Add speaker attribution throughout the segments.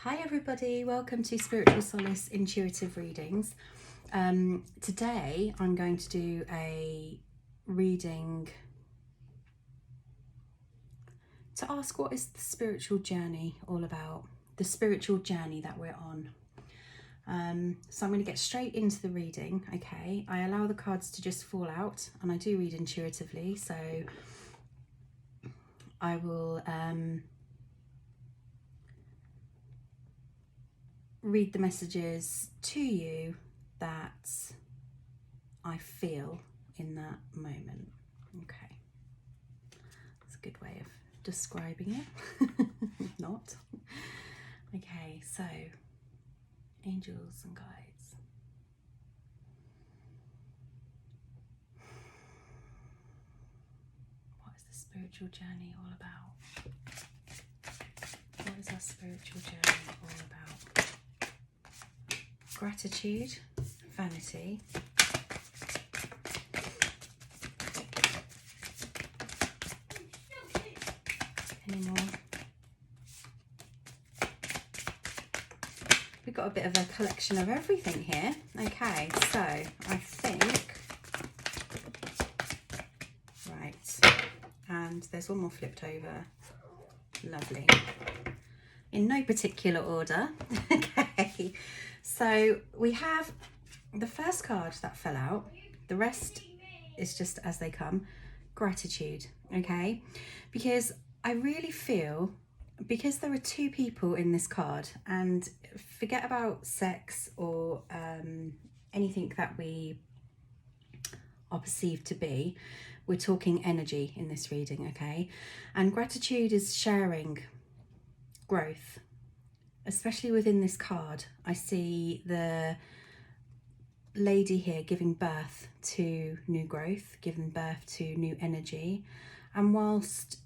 Speaker 1: Hi everybody, welcome to Spiritual Solace Intuitive Readings. Today I'm going to do a reading to ask what is the spiritual journey all about, the spiritual journey that we're on. So I'm going to get straight into the reading, okay? I allow the cards to just fall out and I do read intuitively, so I will read the messages to you that I feel in that moment. Okay, that's a good way of describing it. Not. Okay, so angels and guides. What is the spiritual journey all about? What is our spiritual journey all about? Gratitude, vanity, any more? We've got a bit of a collection of everything here. Okay, so I think, right, and there's one more flipped over. Lovely. In no particular order. Okay, so we have the first card that fell out. The rest is just as they come. Gratitude, okay? Because I really feel, because there are two people in this card, and forget about sex or anything that we are perceived to be, we're talking energy in this reading, okay? And gratitude is sharing growth, especially within this card. I see the lady here giving birth to new growth, giving birth to new energy, and whilst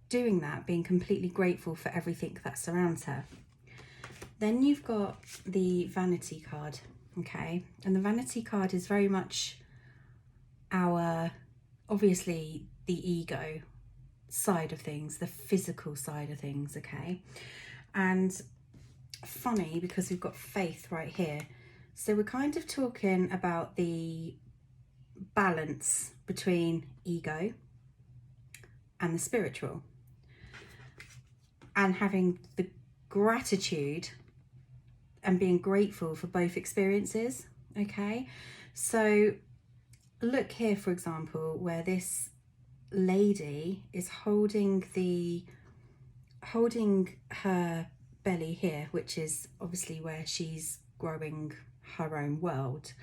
Speaker 1: doing that, being completely grateful for everything that surrounds her. Then you've got the vanity card, okay? And the vanity card is very much our, obviously, the ego side of things, the physical side of things, okay? And funny, because we've got faith right here. So we're kind of talking about the balance between ego and the spiritual, and having the gratitude and being grateful for both experiences, okay? So look here, for example, where this lady is holding her belly here, which is obviously where she's growing her own world.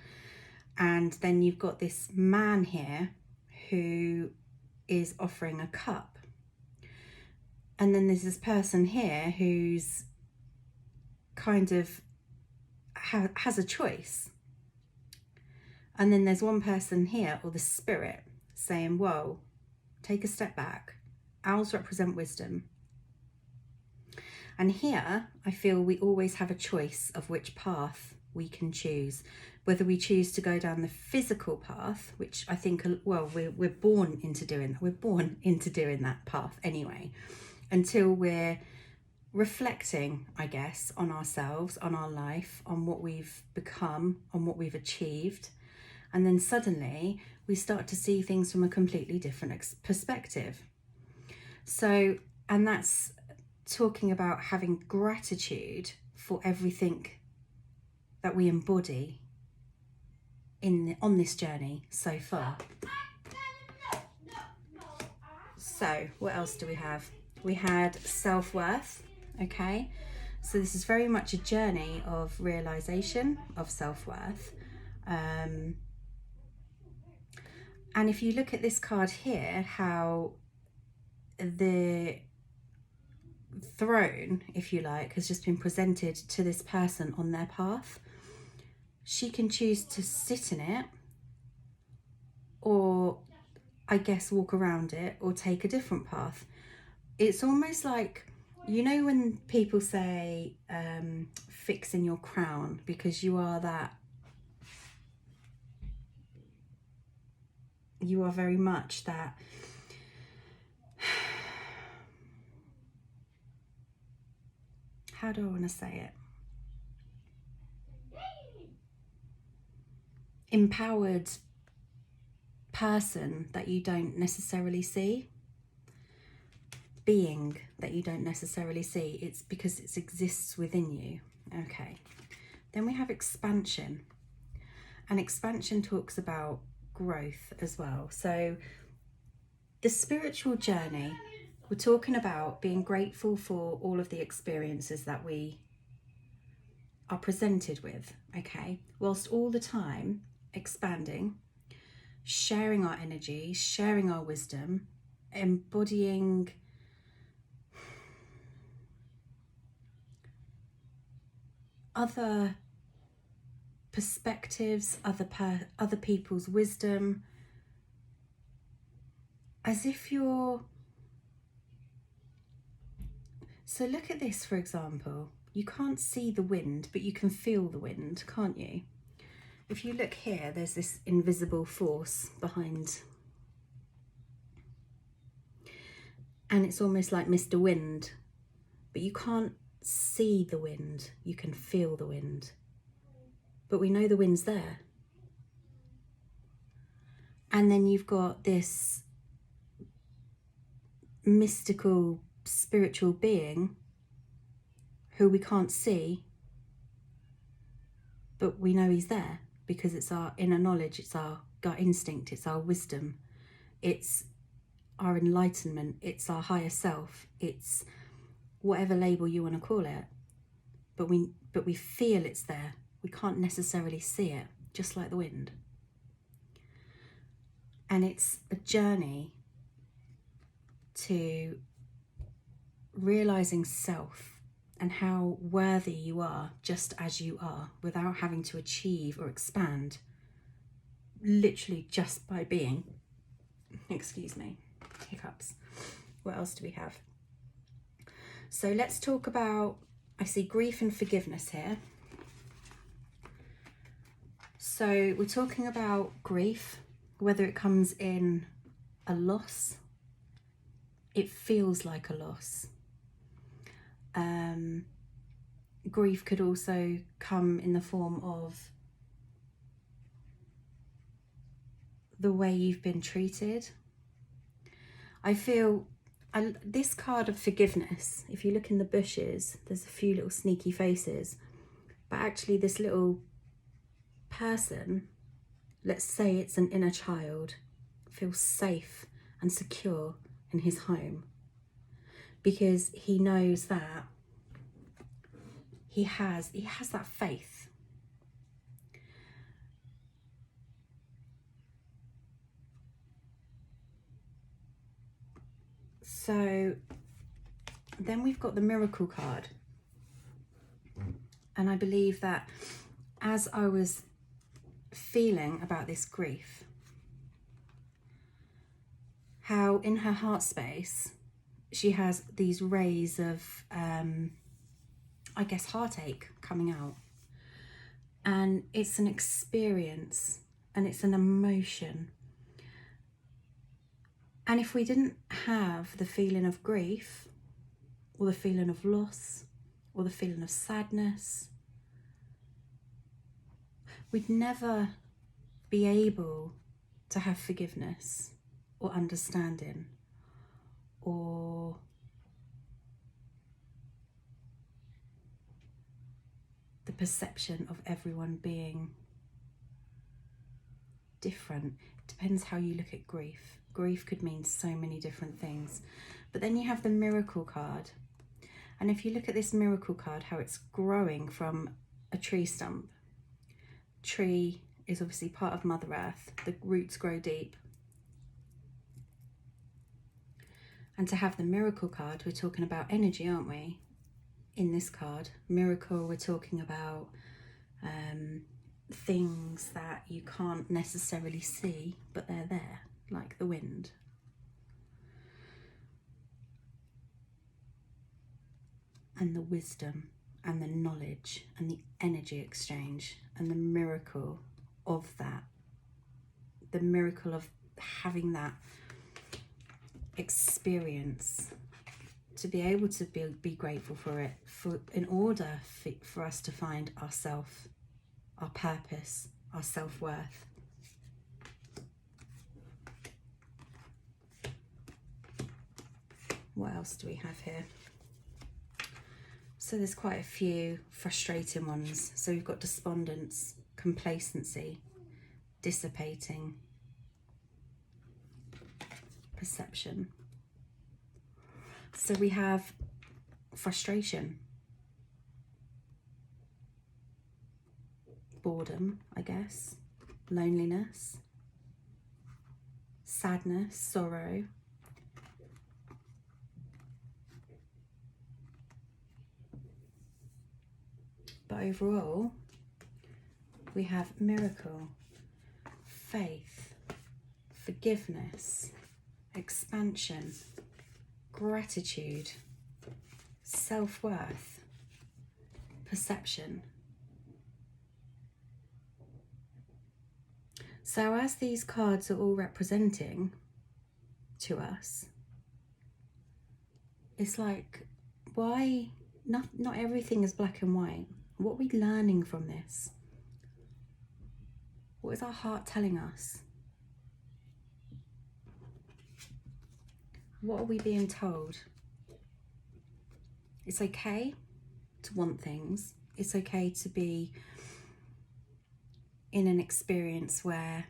Speaker 1: And then you've got this man here who is offering a cup. And then there's this person here who's kind of has a choice. And then there's one person here, or the spirit, saying, whoa, take a step back. Owls represent wisdom. And here, I feel we always have a choice of which path we can choose. Whether we choose to go down the physical path, which I think, well, we're born into doing that. We're born into doing that path anyway, until we're reflecting, I guess, on ourselves, on our life, on what we've become, on what we've achieved. And then suddenly we start to see things from a completely different perspective. So, and that's talking about having gratitude for everything that we embody on this journey so far. So what else do we have? We had self-worth, okay? So this is very much a journey of realization of self-worth. And if you look at this card here, how the throne, if you like, has just been presented to this person on their path. She can choose to sit in it, or I guess walk around it, or take a different path. It's almost like, you know, when people say fixing your crown, because you are that, you are very much that how do I want to say it? Empowered person that you don't necessarily see. Being that you don't necessarily see. It's because it exists within you. Okay. Then we have expansion. And expansion talks about growth as well. So the spiritual journey, we're talking about being grateful for all of the experiences that we are presented with, okay? Whilst all the time expanding, sharing our energy, sharing our wisdom, embodying other perspectives, other people's wisdom, as if you're... So look at this, for example. You can't see the wind, but you can feel the wind, can't you? If you look here, there's this invisible force behind. And it's almost like Mr. Wind, but you can't see the wind, you can feel the wind. But we know the wind's there. And then you've got this mystical, spiritual being who we can't see, but we know he's there because it's our inner knowledge, it's our gut instinct, it's our wisdom, it's our enlightenment, it's our higher self, it's whatever label you want to call it. But we feel it's there. We can't necessarily see it, just like the wind. And it's a journey to realizing self and how worthy you are just as you are, without having to achieve or expand, literally just by being. Excuse me, hiccups. What else do we have? So let's talk about, I see grief and forgiveness here. So we're talking about grief, whether it comes in a loss, it feels like a loss. Grief could also come in the form of the way you've been treated. I feel this card of forgiveness, if you look in the bushes, there's a few little sneaky faces, but actually this little person, let's say it's an inner child, feels safe and secure in his home because he knows that he has that faith. So then we've got the miracle card. And I believe that as I was feeling about this grief, how in her heart space, she has these rays of, I guess, heartache coming out. And it's an experience and it's an emotion. And if we didn't have the feeling of grief or the feeling of loss or the feeling of sadness, we'd never be able to have forgiveness or understanding or the perception of everyone being different. It depends how you look at grief. Grief could mean so many different things. But then you have the miracle card. And if you look at this miracle card, how it's growing from a tree stump. Tree is obviously part of Mother Earth. The roots grow deep. And to have the miracle card, we're talking about energy, aren't we? In this card, miracle, we're talking about things that you can't necessarily see, but they're there, like the wind. And the wisdom and the knowledge and the energy exchange and the miracle of that. The miracle of having that experience to be able to be grateful for it, in order for us to find ourself, our purpose, our self-worth. What else do we have here? So there's quite a few frustrating ones. So we've got despondence, complacency, dissipating, perception. So we have frustration, boredom, I guess, loneliness, sadness, sorrow, but overall we have miracle, faith, forgiveness, expansion, gratitude, self-worth, perception. So as these cards are all representing to us, it's like, why not everything is black and white? What are we learning from this? What is our heart telling us? What are we being told? It's okay to want things. It's okay to be in an experience where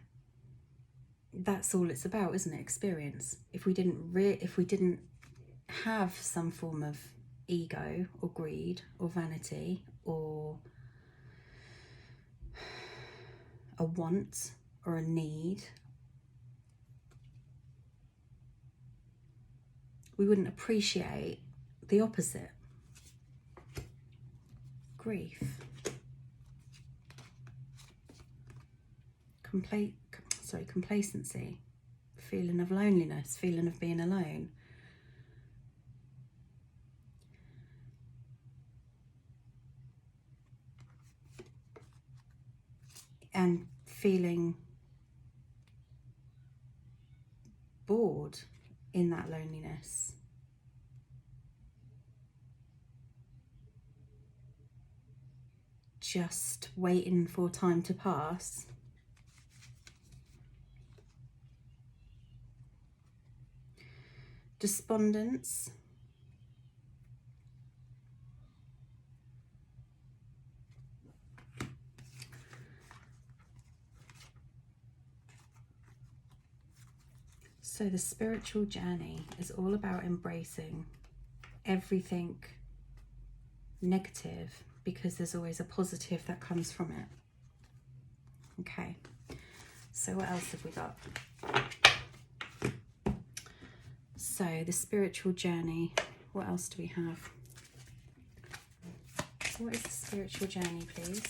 Speaker 1: that's all it's about, isn't it? Experience. If we didn't have some form of ego or greed or vanity or a want or a need, we wouldn't appreciate the opposite. Grief, complacency, feeling of loneliness, feeling of being alone. And feeling bored in that loneliness. Just waiting for time to pass. Despondence. So the spiritual journey is all about embracing everything negative, because there's always a positive that comes from it. Okay, so what else have we got? So the spiritual journey, what else do we have? What is the spiritual journey, please?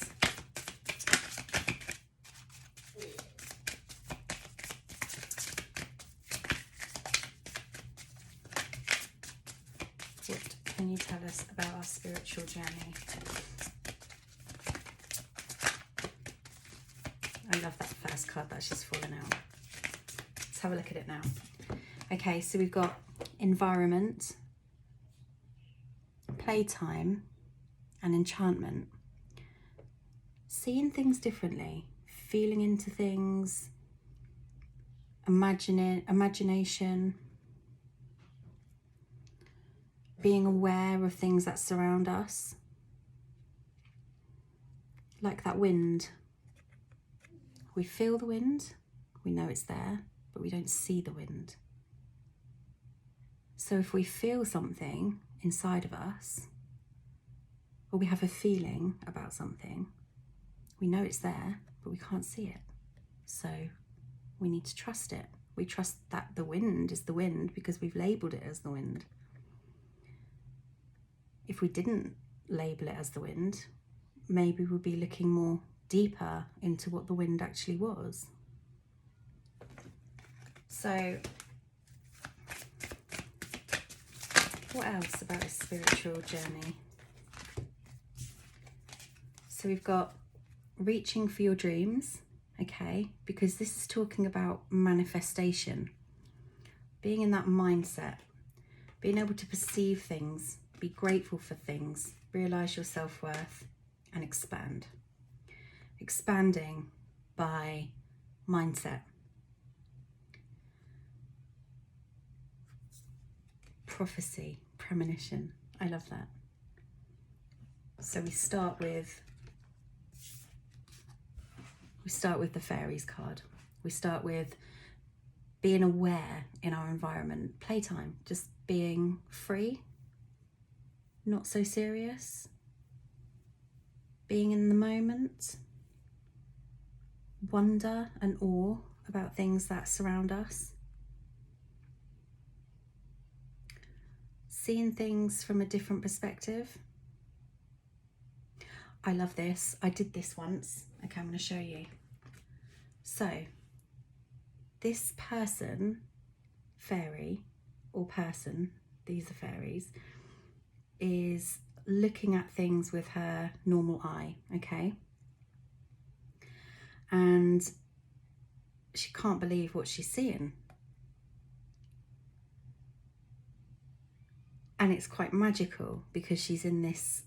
Speaker 1: What can you tell us about our spiritual journey? I love that first card that's just fallen out. Let's have a look at it now. Okay, so we've got environment, playtime, and enchantment. Seeing things differently, feeling into things, imagination, being aware of things that surround us. Like that wind. We feel the wind, we know it's there, but we don't see the wind. So if we feel something inside of us, or we have a feeling about something, we know it's there, but we can't see it. So we need to trust it. We trust that the wind is the wind because we've labelled it as the wind. If we didn't label it as the wind, maybe we'll be looking more deeper into what the wind actually was. So what else about a spiritual journey? So we've got reaching for your dreams, okay, because this is talking about manifestation, being in that mindset, being able to perceive things, be grateful for things, realise your self-worth, and expand. Expanding by mindset. Prophecy, premonition. I love that. So we start with the fairies card. We start with being aware in our environment, playtime, just being free, not so serious, being in the moment, wonder and awe about things that surround us, seeing things from a different perspective. I love this. I did this once. Okay, I'm going to show you. So, this person, fairy or person, these are fairies, is looking at things with her normal eye, okay? And she can't believe what she's seeing. And it's quite magical because she's in this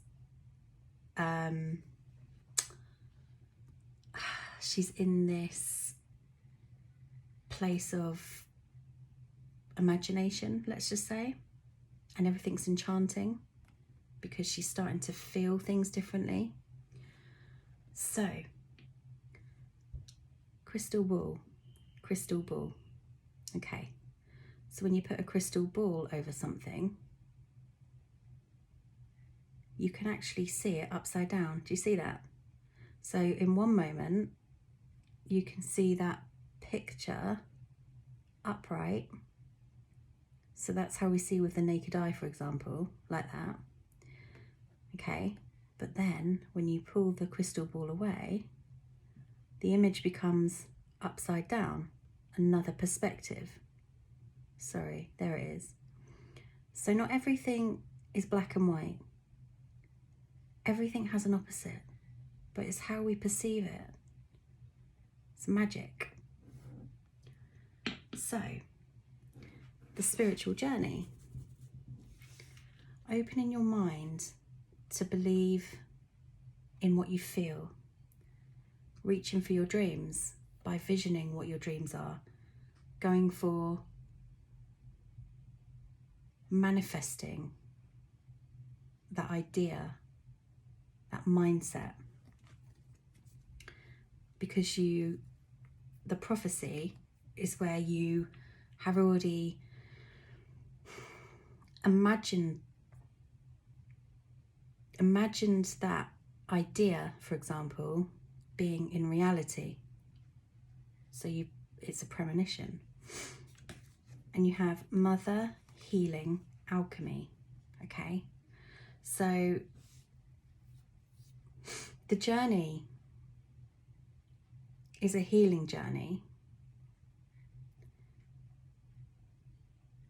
Speaker 1: place of imagination, let's just say, and everything's enchanting because she's starting to feel things differently. So, crystal ball. Okay, so when you put a crystal ball over something, you can actually see it upside down. Do you see that? So in one moment, you can see that picture upright. So that's how we see with the naked eye, for example, like that. Okay, but then when you pull the crystal ball away, the image becomes upside down, another perspective. Sorry, there it is. So not everything is black and white. Everything has an opposite, but it's how we perceive it. It's magic. So, the spiritual journey. Opening your mind to believe in what you feel. Reaching for your dreams by visioning what your dreams are. Going for manifesting that idea, that mindset. Because the prophecy is where you have already imagined that idea, for example, being in reality. So it's a premonition. And you have mother, healing, alchemy. Okay, so the journey is a healing journey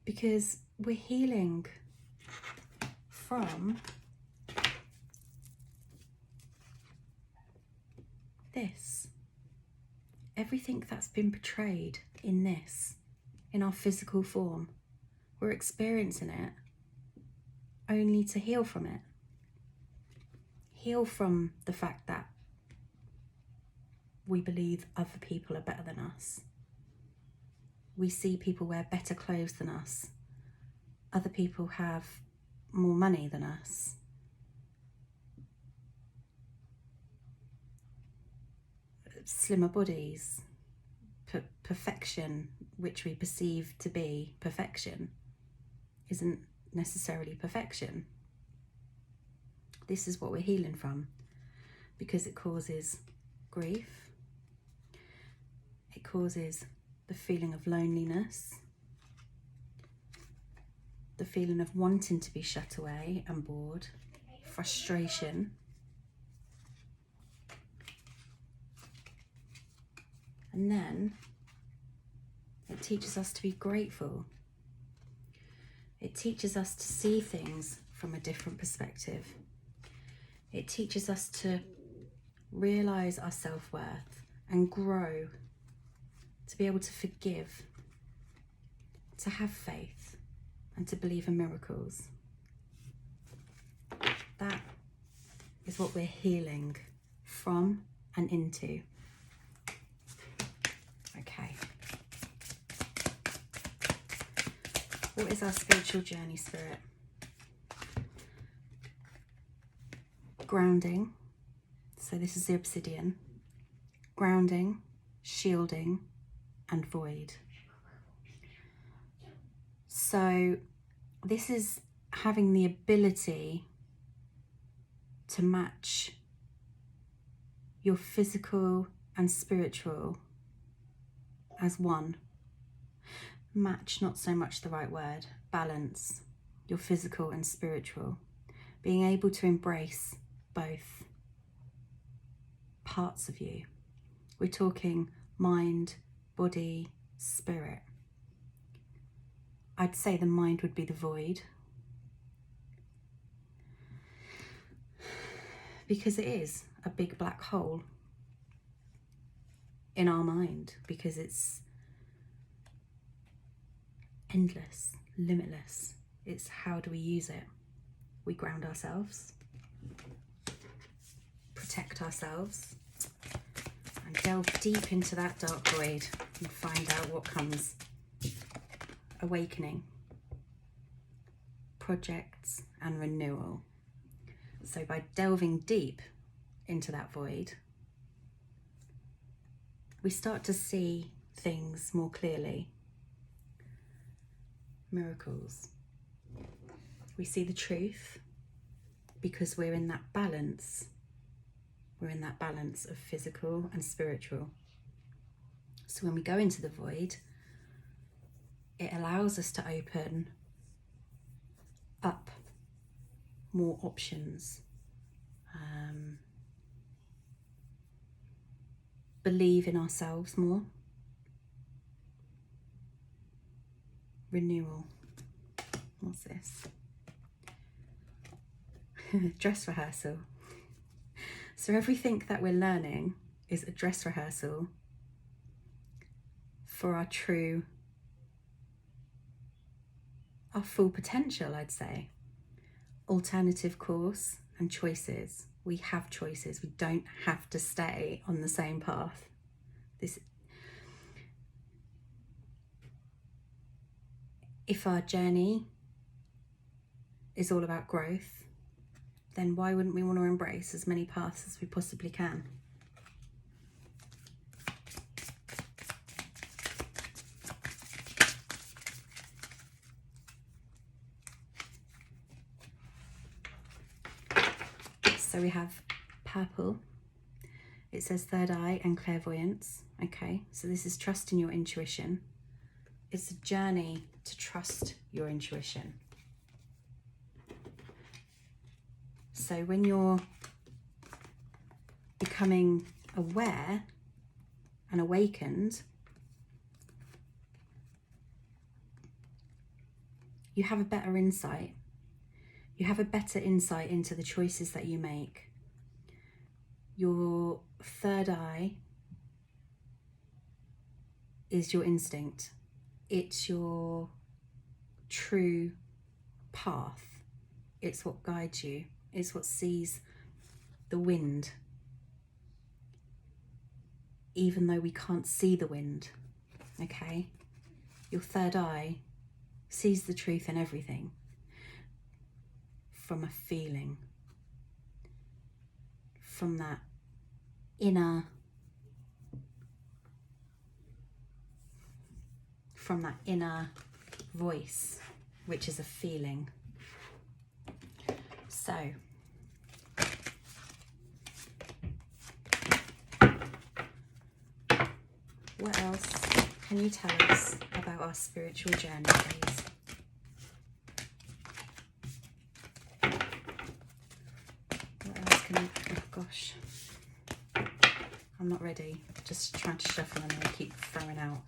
Speaker 1: because we're healing from this. Everything that's been portrayed in this, in our physical form, we're experiencing it only to heal from it. Heal from the fact that we believe other people are better than us. We see people wear better clothes than us. Other people have more money than us. Slimmer bodies, perfection, which we perceive to be perfection, isn't necessarily perfection. This is what we're healing from because it causes grief. It causes the feeling of loneliness, the feeling of wanting to be shut away and bored, frustration. And then it teaches us to be grateful. It teaches us to see things from a different perspective. It teaches us to realise our self-worth and grow, to be able to forgive, to have faith, and to believe in miracles. That is what we're healing from and into. Okay. What is our spiritual journey, Spirit? Grounding. So this is the obsidian. Grounding, shielding, and void. So this is having the ability to match your physical and spiritual as one. Match, not so much the right word. Balance your physical and spiritual. Being able to embrace both parts of you. We're talking mind, body, spirit. I'd say the mind would be the void, because it is a big black hole in our mind, because it's endless, limitless. It's how do we use it? We ground ourselves, protect ourselves, and delve deep into that dark void and find out what comes. Awakening, projects, and renewal. So by delving deep into that void, we start to see things more clearly. Miracles. We see the truth because we're in that balance. We're in that balance of physical and spiritual. So when we go into the void, it allows us to open up more options, believe in ourselves more, renewal. What's this? Dress rehearsal. So everything that we're learning is a dress rehearsal for our full potential, I'd say. Alternative course and choices. We have choices. We don't have to stay on the same path. If our journey is all about growth, then why wouldn't we want to embrace as many paths as we possibly can? So we have purple. It says third eye and clairvoyance. Okay, so this is trusting your intuition. It's a journey to trust your intuition. So when you're becoming aware and awakened, you have a better insight. You have a better insight into the choices that you make. Your third eye is your instinct. It's your true path. It's what guides you. It's what sees the wind, even though we can't see the wind, okay? Your third eye sees the truth in everything from a feeling, from that inner voice, which is a feeling. So what else can you tell us about our spiritual journey, please? What else can you, oh gosh, I'm not ready, just trying to shuffle and I keep throwing out.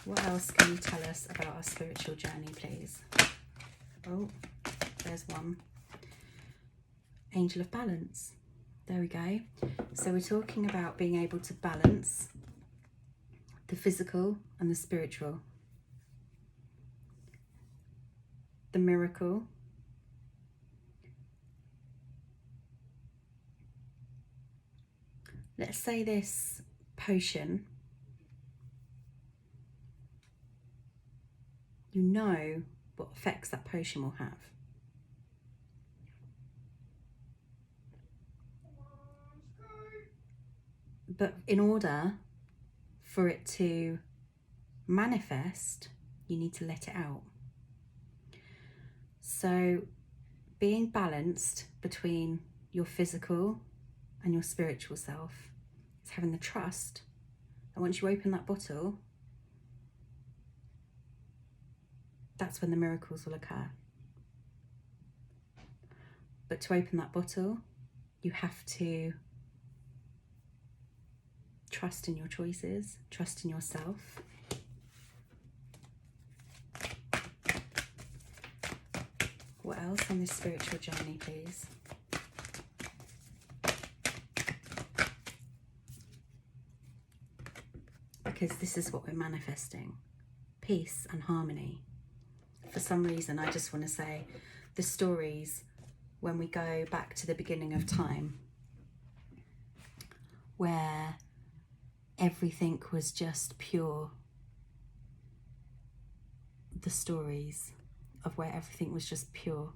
Speaker 1: What else can you tell us about our spiritual journey, please? Oh, there's one. Angel of balance. There we go. So we're talking about being able to balance the physical and the spiritual. the miracle. Let's say this potion, you know what effects that potion will have. But in order for it to manifest, you need to let it out. So being balanced between your physical and your spiritual self is having the trust that once you open that bottle, that's when the miracles will occur. But to open that bottle, you have to trust in your choices, trust in yourself. What else on this spiritual journey, please? Because this is what we're manifesting. Peace and harmony. For some reason, I just want to say the stories when we go back to the beginning of time, where everything was just pure. The stories of where everything was just pure.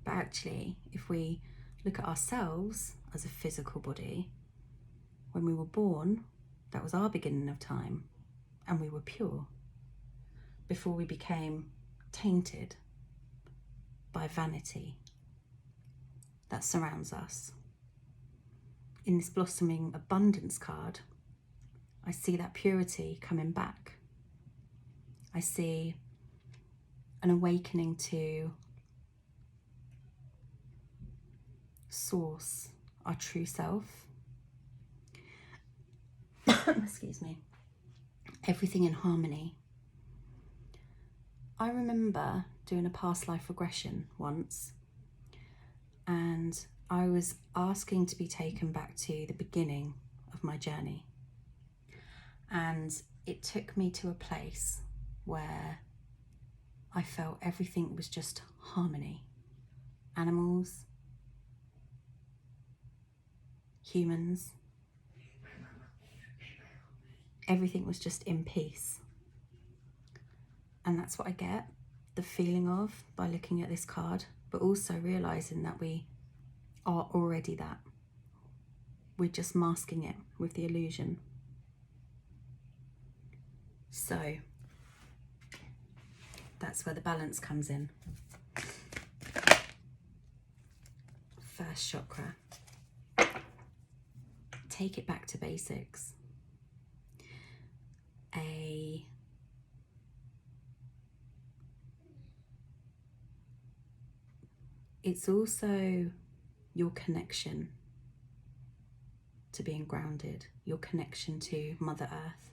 Speaker 1: But actually, if we look at ourselves as a physical body, when we were born, that was our beginning of time, and we were pure before we became tainted by vanity that surrounds us. In this blossoming abundance card, I see that purity coming back. I see an awakening to source, our true self. Excuse me. Everything in harmony. I remember doing a past life regression once, and I was asking to be taken back to the beginning of my journey. And it took me to a place where I felt everything was just harmony. Animals, humans, everything was just in peace. And that's what I get the feeling of by looking at this card, but also realizing that we are already that. We're just masking it with the illusion. So that's where the balance comes in. First chakra. Take it back to basics. It's also your connection to being grounded, your connection to Mother Earth.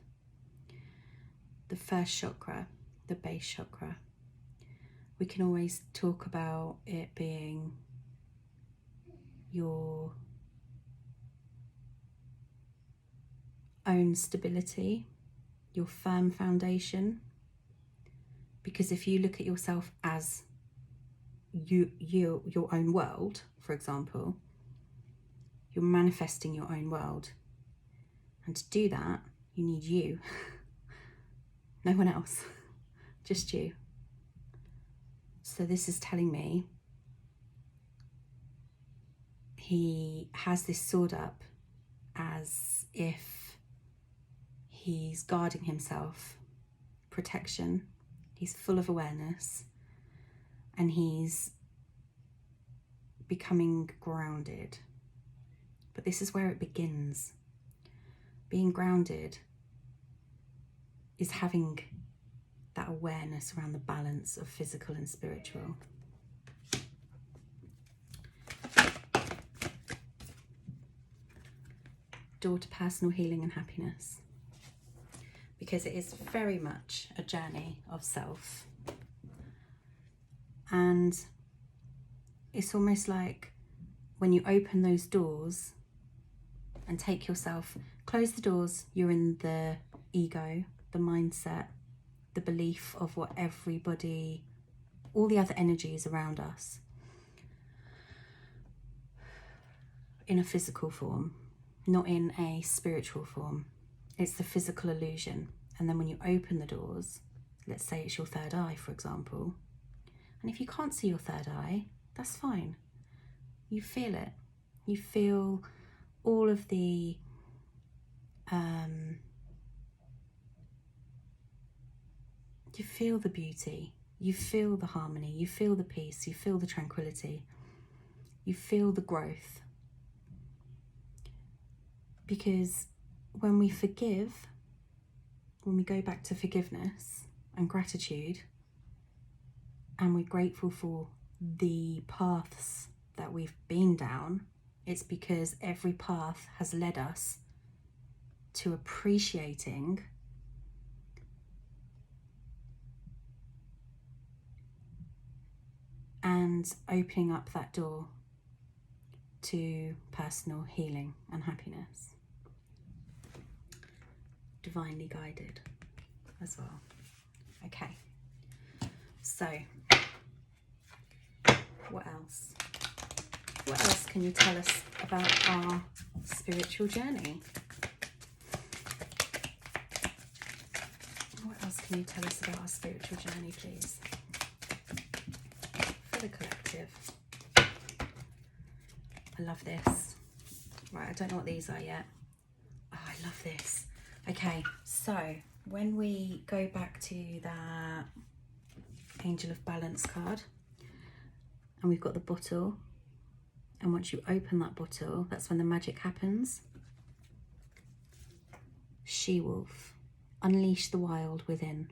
Speaker 1: The first chakra, the base chakra, we can always talk about it being your own stability, your firm foundation. Because if you look at yourself as your own world, for example, you're manifesting your own world. And to do that, you need you. No one else, just you. So this is telling me he has this sword up as if he's guarding himself, protection. He's full of awareness and he's becoming grounded. But this is where it begins. Being grounded is having that awareness around the balance of physical and spiritual. Door to personal healing and happiness. Because it is very much a journey of self. And it's almost like when you open those doors and take yourself, close the doors, you're in the ego, the mindset, the belief of what everybody all the other energies around us in a physical form, not in a spiritual form. It's the physical illusion. And then when you open the doors, let's say it's your third eye, for example, and if you can't see your third eye, that's fine. You feel it. You feel all of the you feel the beauty, you feel the harmony, you feel the peace, you feel the tranquility, you feel the growth. Because when we forgive, when we go back to forgiveness and gratitude, and we're grateful for the paths that we've been down, it's because every path has led us to appreciating and opening up that door to personal healing and happiness. Divinely guided as well. Okay, so what else? What else can you tell us about our spiritual journey? What else can you tell us about our spiritual journey, please? For the collective. I love this. Right, I don't know what these are yet. Oh, I love this. Okay, so when we go back to that Angel of Balance card, and we've got the bottle, and once you open that bottle, that's when the magic happens. She-wolf, unleash the wild within.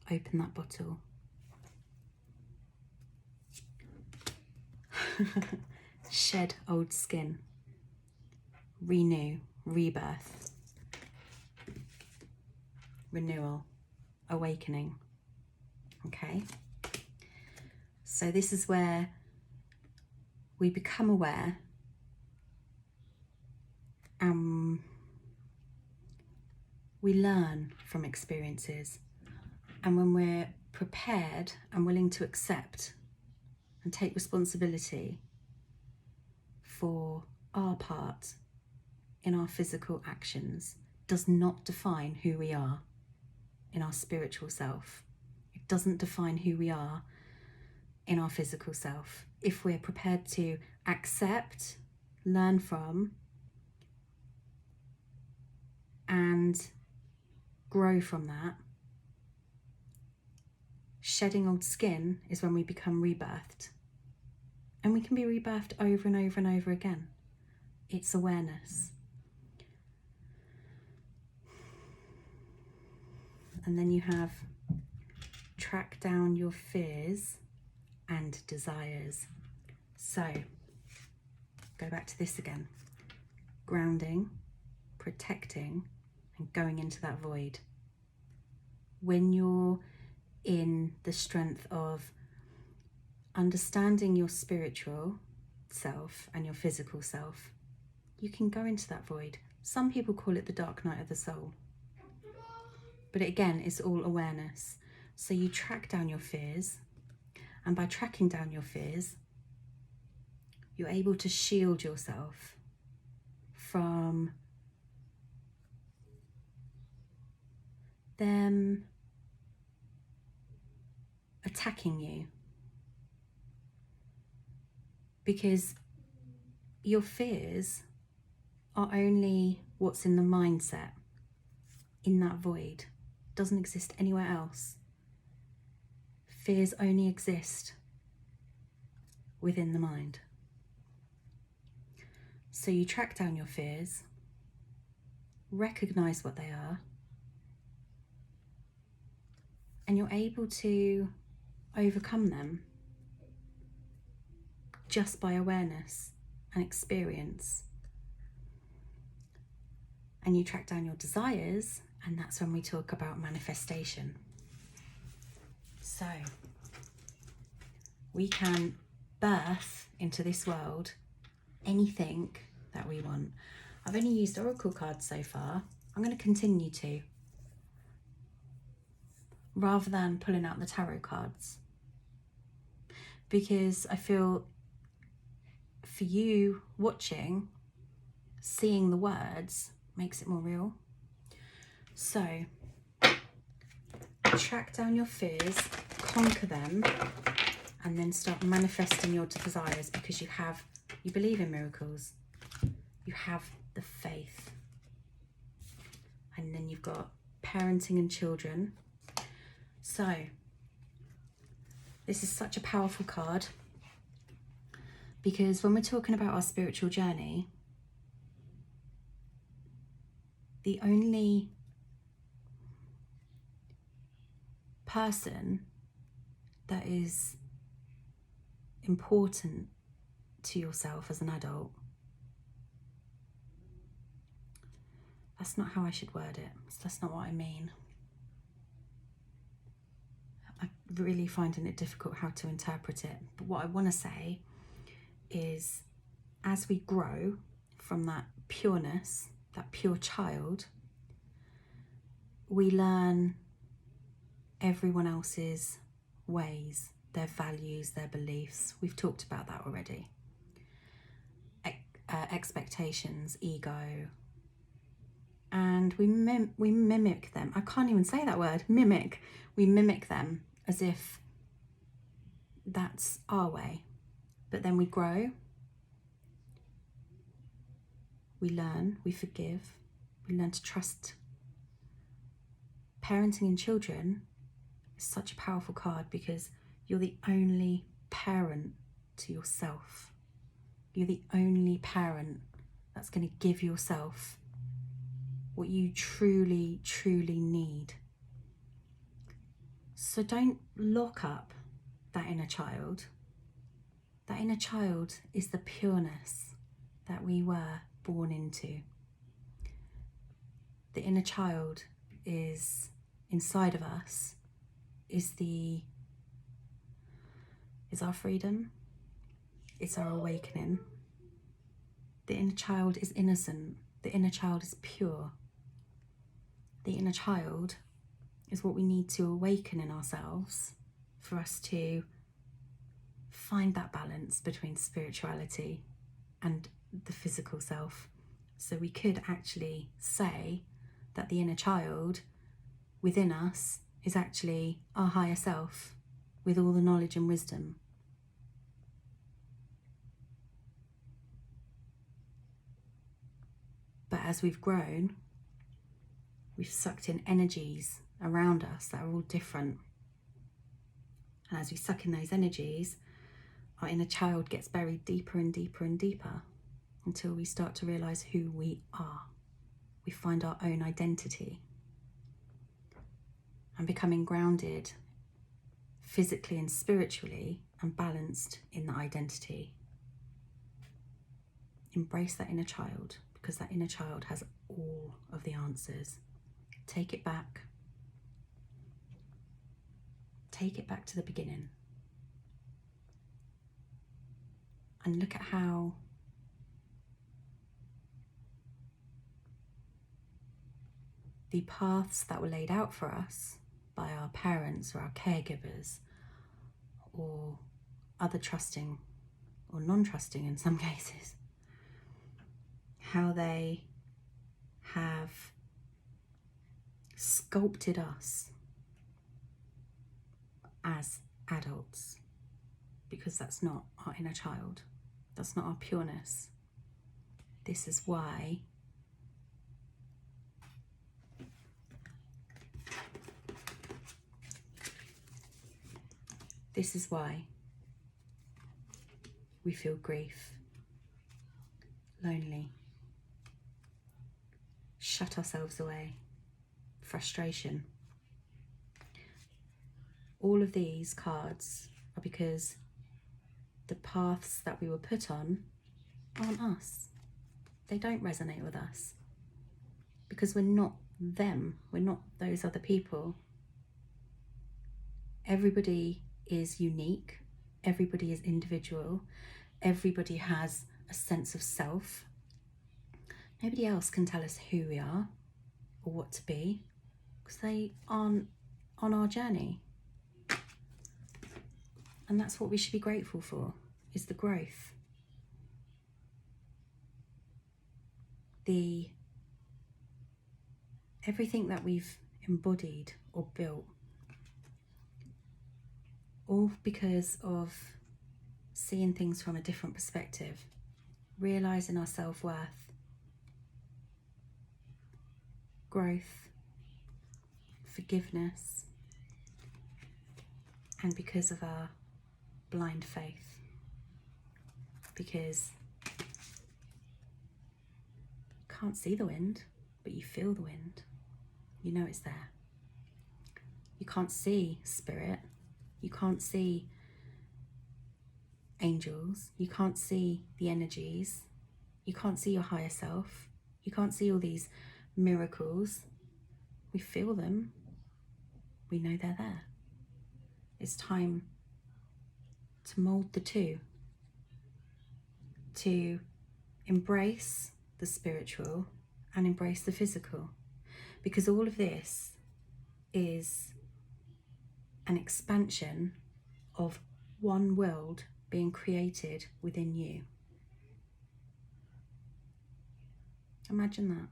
Speaker 1: Open that bottle. Shed old skin. Renew, rebirth. Renewal, awakening. Okay? So this is where we become aware, we learn from experiences, and when we're prepared and willing to accept and take responsibility for our part in our physical actions, does not define who we are in our spiritual self. It doesn't define who we are in our physical self. If we're prepared to accept, learn from, and grow from that, shedding old skin is when we become rebirthed. And we can be rebirthed over and over and over again. It's awareness. And then you have track down your fears and desires. So, go back to this again. Grounding, protecting, and going into that void. When you're in the strength of understanding your spiritual self and your physical self, you can go into that void. Some people call it the dark night of the soul. But again, it's all awareness. So you track down your fears, and by tracking down your fears, you're able to shield yourself from them attacking you. Because your fears are only what's in the mindset, in that void. It doesn't exist anywhere else. Fears only exist within the mind. So you track down your fears, recognize what they are, and you're able to overcome them just by awareness and experience. And you track down your desires, and that's when we talk about manifestation. So we can birth into this world anything that we want. I've only used oracle cards so far. I'm going to continue to, rather than pulling out the tarot cards. because I feel for you watching, seeing the words makes it more real. So track down your fears, conquer them, and then start manifesting your desires, because you believe in miracles, you have the faith. And then you've got parenting and children. So this is such a powerful card, because when we're talking about our spiritual journey, the only person that is important to yourself as an adult, that's not how I should word it. That's not what I mean. I'm really finding it difficult how to interpret it. But what I want to say is, as we grow from that pureness, that pure child, we learn everyone else's ways, their values, their beliefs. We've talked about that already. Expectations, ego. And we mimic them. I can't even say that word, mimic. We mimic them as if that's our way. But then we grow, we learn, we forgive, we learn to trust. Parenting and children is such a powerful card, because you're the only parent to yourself. You're the only parent that's going to give yourself what you truly, truly need. So don't lock up that inner child. That inner child is the pureness that we were born into. The inner child is inside of us, is our freedom, it's our awakening. The inner child is innocent. The inner child is pure. The inner child is what we need to awaken in ourselves for us to find that balance between spirituality and the physical self. So we could actually say that the inner child within us is actually our higher self with all the knowledge and wisdom. But as we've grown, we've sucked in energies around us that are all different. And as we suck in those energies, our inner child gets buried deeper and deeper and deeper until we start to realise who we are. We find our own identity. And becoming grounded physically and spiritually and balanced in that identity. Embrace that inner child, because that inner child has all of the answers. Take it back. Take it back to the beginning. And look at how the paths that were laid out for us by our parents or our caregivers or other trusting or non-trusting in some cases, how they have sculpted us as adults, because that's not our inner child. That's not our pureness. This is why we feel grief, lonely, shut ourselves away, frustration. All of these cards are because the paths that we were put on aren't us. They don't resonate with us because we're not them. We're not those other people. Everybody is unique. Everybody is individual. Everybody has a sense of self. Nobody else can tell us who we are or what to be because they aren't on our journey. And that's what we should be grateful for, is the growth. Everything that we've embodied or built, all because of seeing things from a different perspective, realizing our self-worth, growth, forgiveness, and because of our blind faith. Because you can't see the wind, but you feel the wind. You know it's there. You can't see spirit. You can't see angels. You can't see the energies. You can't see your higher self. You can't see all these miracles. We feel them. We know they're there. It's time to mold the two, to embrace the spiritual and embrace the physical, because all of this is an expansion of one world being created within you. Imagine that.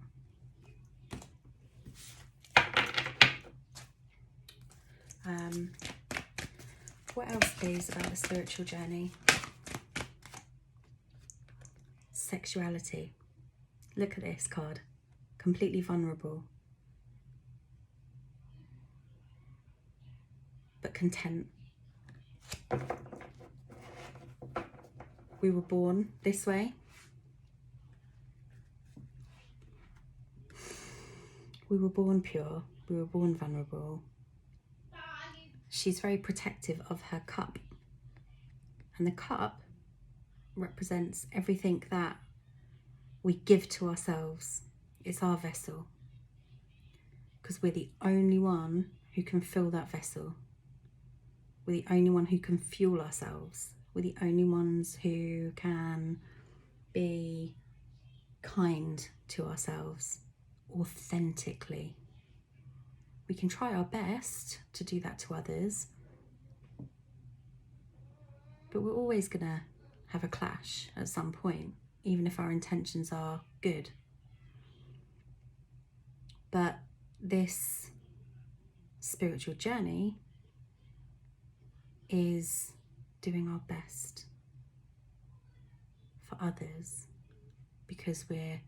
Speaker 1: What else, please, about the spiritual journey? Sexuality. Look at this card. Completely vulnerable, but content. We were born this way. We were born pure. We were born vulnerable. She's very protective of her cup. And the cup represents everything that we give to ourselves. It's our vessel. Because we're the only one who can fill that vessel. We're the only one who can fuel ourselves. We're the only ones who can be kind to ourselves authentically. We can try our best to do that to others, but we're always gonna have a clash at some point, even if our intentions are good. But this spiritual journey is doing our best for others, because we're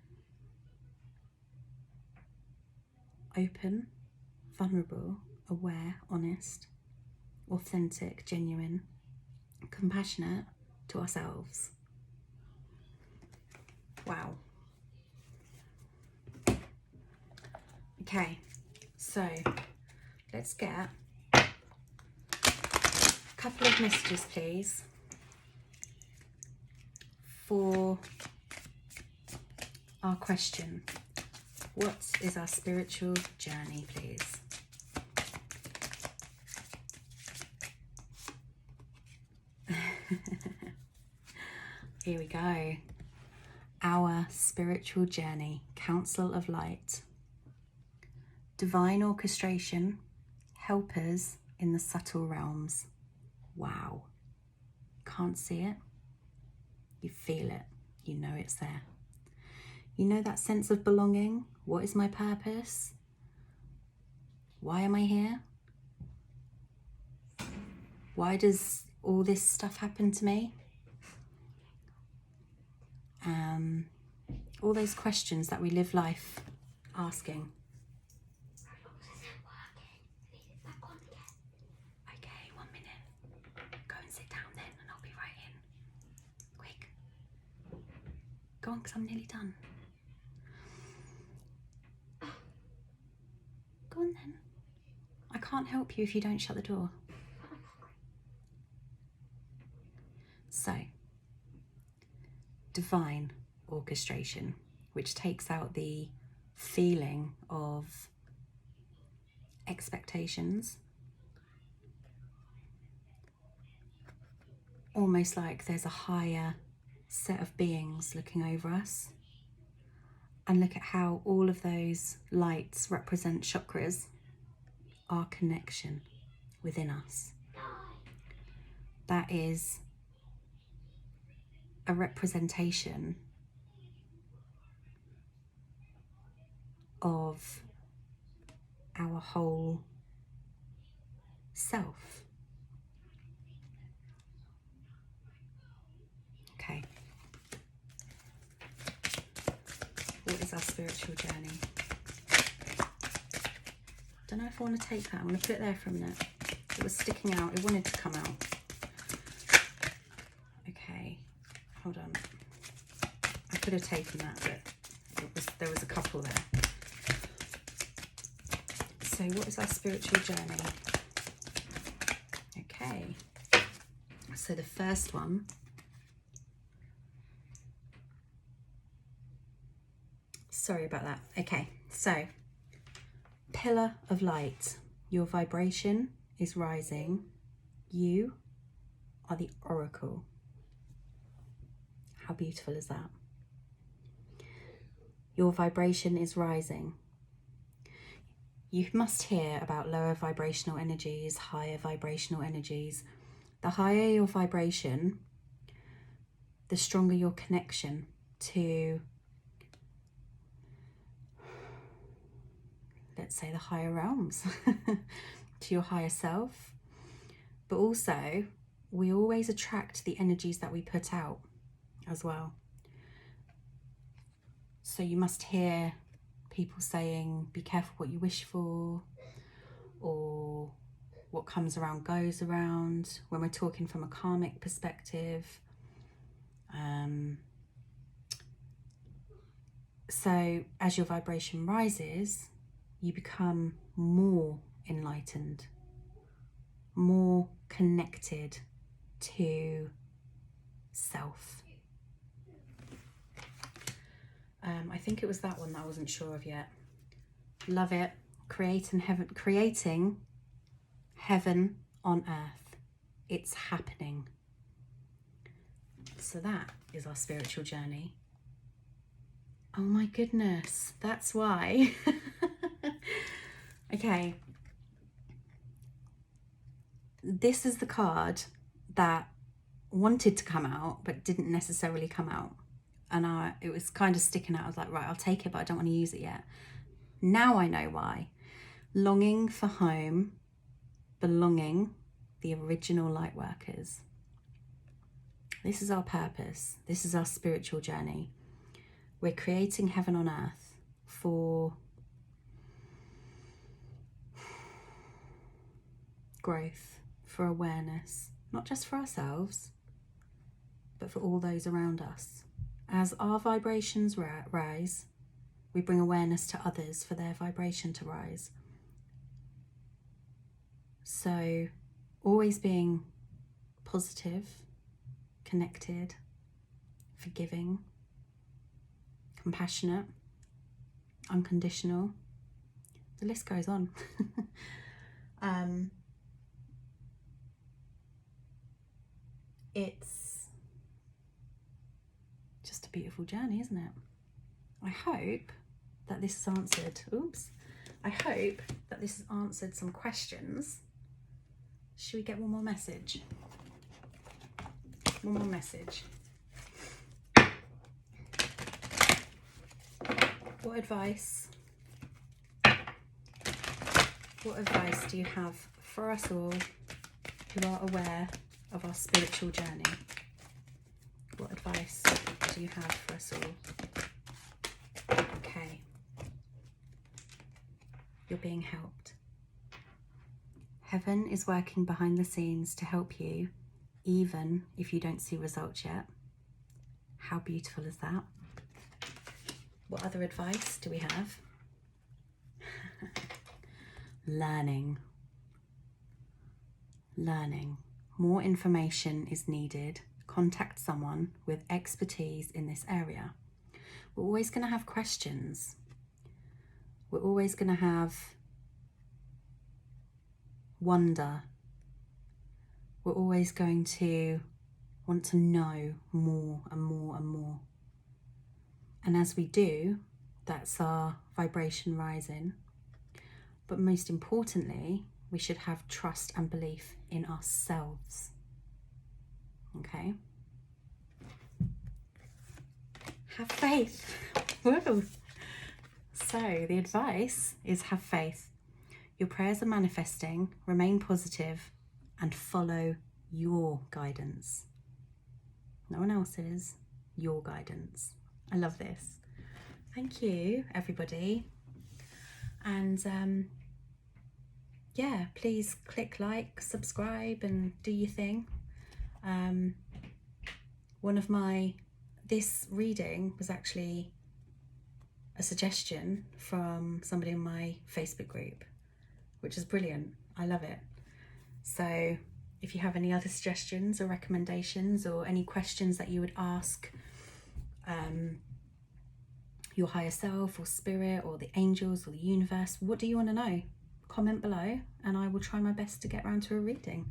Speaker 1: open, vulnerable, aware, honest, authentic, genuine, compassionate to ourselves. Wow. Okay, so let's get a couple of messages, please, for our question. What is our spiritual journey, please? Here we go. Our spiritual journey, Council of Light. Divine orchestration, helpers in the subtle realms. Wow. Can't see it. You feel it. You know it's there. You know that sense of belonging? What is my purpose? Why am I here? Why does all this stuff happen to me? All those questions that we live life asking. Okay, 1 minute. Go and sit down then and I'll be right in. Quick. Go on, because I'm nearly done. Go on then. I can't help you if you don't shut the door. So, divine orchestration, which takes out the feeling of expectations. Almost like there's a higher set of beings looking over us. And look at how all of those lights represent chakras, our connection within us. that is a representation of our whole self. Okay. What is our spiritual journey? Don't know if I want to take that. I'm going to put it there for a minute. It was sticking out. It wanted to come out. Okay. Hold on. I could have taken that, but there was a couple there. So what is our spiritual journey? Okay. So the first one. Sorry about that. Okay. So pillar of light. Your vibration is rising. You are the oracle. How beautiful is that? Your vibration is rising. You must hear about lower vibrational energies, higher vibrational energies. The higher your vibration, the stronger your connection to, let's say, the higher realms, to your higher self. But also, we always attract the energies that we put out as well. So you must hear people saying, be careful what you wish for, or what comes around goes around, when we're talking from a karmic perspective. So as your vibration rises, you become more enlightened, more connected to self. I think it was that one that I wasn't sure of yet. Love it. Creating heaven on earth. It's happening. So that is our spiritual journey. Oh my goodness, that's why. Okay. This is the card that wanted to come out but didn't necessarily come out. And it was kind of sticking out. I was like, right, I'll take it, but I don't want to use it yet. Now I know why. Longing for home, belonging, the original light workers. This is our purpose. This is our spiritual journey. We're creating heaven on earth for growth, for awareness, not just for ourselves, but for all those around us. As our vibrations rise, we bring awareness to others for their vibration to rise. So always being positive, connected, forgiving, compassionate, unconditional. The list goes on. It's just a beautiful journey, isn't it? I hope that this has answered, I hope that this has answered some questions. Should we get one more message? One more message. What advice do you have for us all who are aware of our spiritual journey? What advice do you have for us all? Okay. You're being helped. Heaven is working behind the scenes to help you, even if you don't see results yet. How beautiful is that? What other advice do we have? Learning. More information is needed. Contact someone with expertise in this area. We're always going to have questions. We're always going to have wonder. We're always going to want to know more and more and more. And as we do, that's our vibration rising. But most importantly, we should have trust and belief in ourselves. Okay. Have faith. Woo. So the advice is have faith. Your prayers are manifesting, remain positive, and follow your guidance. No one else's, your guidance. I love this. Thank you, everybody. And yeah, please click like, subscribe, and do your thing. This reading was actually a suggestion from somebody in my Facebook group, which is brilliant. I love it. So if you have any other suggestions or recommendations or any questions that you would ask your higher self or spirit or the angels or the universe, what do you want to know? Comment below and I will try my best to get around to a reading.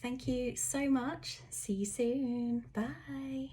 Speaker 1: Thank you so much. See you soon. Bye.